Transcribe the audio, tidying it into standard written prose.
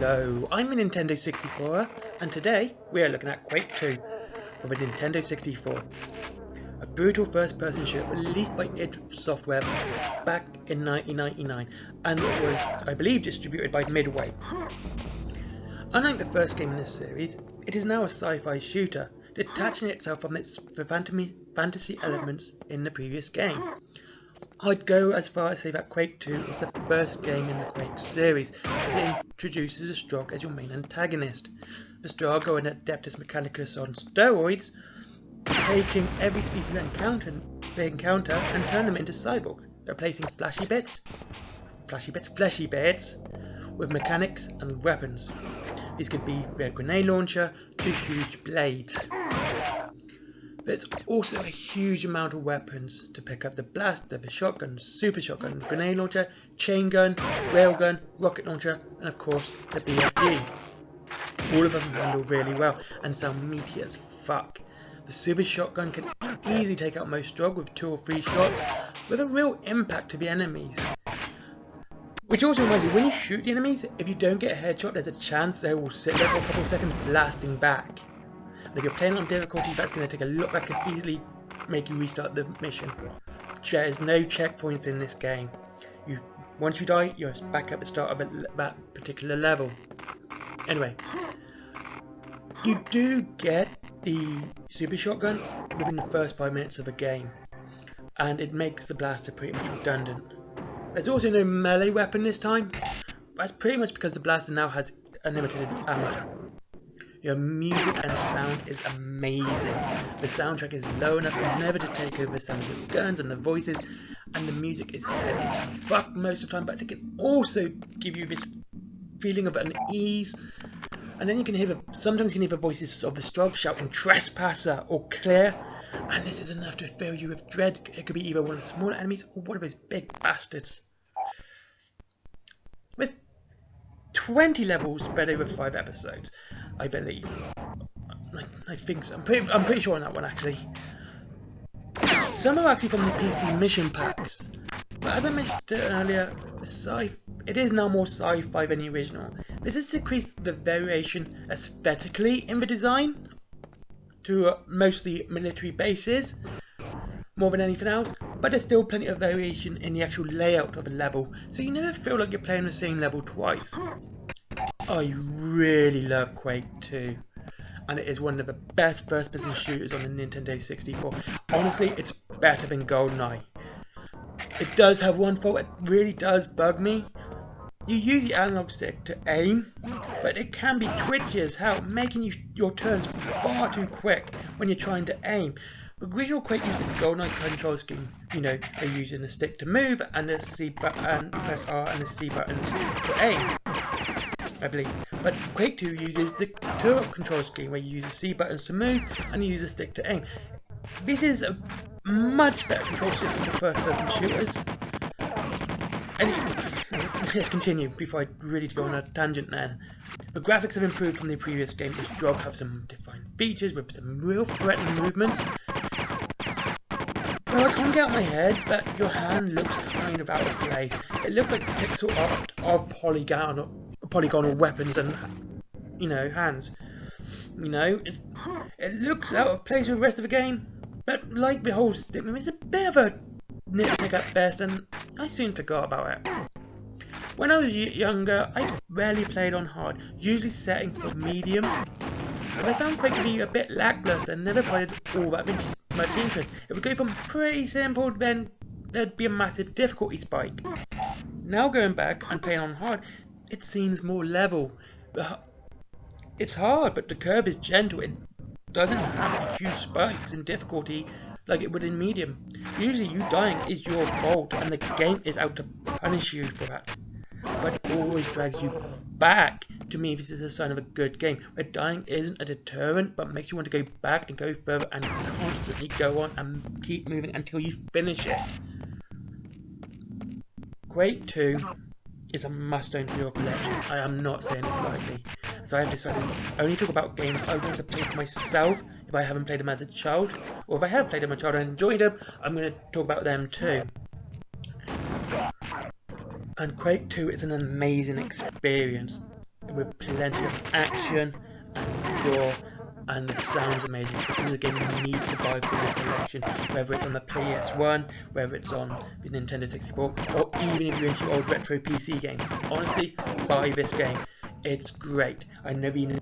Hello, I'm a Nintendo 64 and today we are looking at Quake 2 for the Nintendo 64. A brutal first-person shooter released by id Software back in 1999 and it was, I believe, distributed by Midway. Unlike the first game in this series, it is now a sci-fi shooter, detaching itself from its fantasy elements in the previous game. I'd go as far as say that Quake 2 is the first game in the Quake series, as it introduces the Strogg as your main antagonist. The Strogg are an Adeptus Mechanicus on steroids, taking every species they encounter and turn them into cyborgs, replacing fleshy bits with mechanics and weapons. These could be a grenade launcher to huge blades. There's also a huge amount of weapons to pick up: the blaster, the shotgun, super shotgun, grenade launcher, chain gun, railgun, rocket launcher, and of course the BFG. All of them handle really well and sound meaty as fuck. The super shotgun can easily take out most Strogg with 2 or 3 shots with a real impact to the enemies. Which also reminds you, when you shoot the enemies, if you don't get a headshot, there's a chance they will sit there for a couple of seconds blasting back. And if you're playing on difficulty, that's going to take a look that could easily make you restart the mission. There's no checkpoints in this game. Once you die, you're back at the start of that particular level. Anyway, you do get the super shotgun within the first 5 minutes of the game, and it makes the blaster pretty much redundant. There's also no melee weapon this time. That's pretty much because the blaster now has unlimited ammo. Your music and sound is amazing. The soundtrack is low enough never to take over the sound of the guns and the voices, and the music is heavy as fuck most of the time, but it can also give you this feeling of unease. And then sometimes you can hear the voices of the Strogg shouting "Trespasser" or "Clear," and this is enough to fill you with dread. It could be either one of the smaller enemies or one of those big bastards. There's 20 levels spread over 5 episodes, I believe. I think so. I'm pretty sure on that one, actually. Some are actually from the PC mission packs. But as I mentioned earlier, it is now more sci-fi than the original. This has decreased the variation aesthetically in the design to mostly military bases, more than anything else, but there's still plenty of variation in the actual layout of a level, so you never feel like you're playing the same level twice. I really love Quake 2, and it is one of the best first-person shooters on the Nintendo 64. Honestly, it's better than Goldeneye. It does have one fault, it really does bug me. You use the analog stick to aim, but it can be twitchy as hell, making your turns far too quick when you're trying to aim. The original Quake used the Goldeneye control scheme. They're using the stick to move and the C button, and press R and the C buttons to aim, I believe. But Quake 2 uses the turret control scheme where you use the C buttons to move and you use the stick to aim. This is a much better control system for first-person shooters. Let's continue before I really go on a tangent then. The graphics have improved from the previous game. The Strogg have some defined features with some real threatening movements. But I can't get out of my head that your hand looks kind of out of place. It looks like pixel art of polygonal weapons and, hands. It looks out of place with the rest of the game. But like the whole stick, it's a bit of a nitpick at best, and I soon forgot about it. When I was younger, I rarely played on hard, usually setting for medium, and I found Quake to be a bit lackluster and never provided all that much interest. It would go from pretty simple, then there'd be a massive difficulty spike. Now going back and playing on hard, it seems more level. It's hard, but the curve is gentle. It doesn't have huge spikes in difficulty like it would in medium. Usually you dying is your fault and the game is out to punish you for that. But it always drags you back. To me, this is a sign of a good game, where dying isn't a deterrent but makes you want to go back and go further and constantly go on and keep moving until you finish it. Quake 2 is a must-own for your collection. I am not saying this lightly, as I have decided to only talk about games I want to play for myself if I haven't played them as a child, or if I have played them as a child and enjoyed them, I'm going to talk about them too. And Quake 2 is an amazing experience. with plenty of action and gore, and the sounds amazing. This is a game you need to buy for your collection, whether it's on the PS1, whether it's on the Nintendo 64, or even if you're into old retro PC games. Honestly, buy this game. It's great. I never even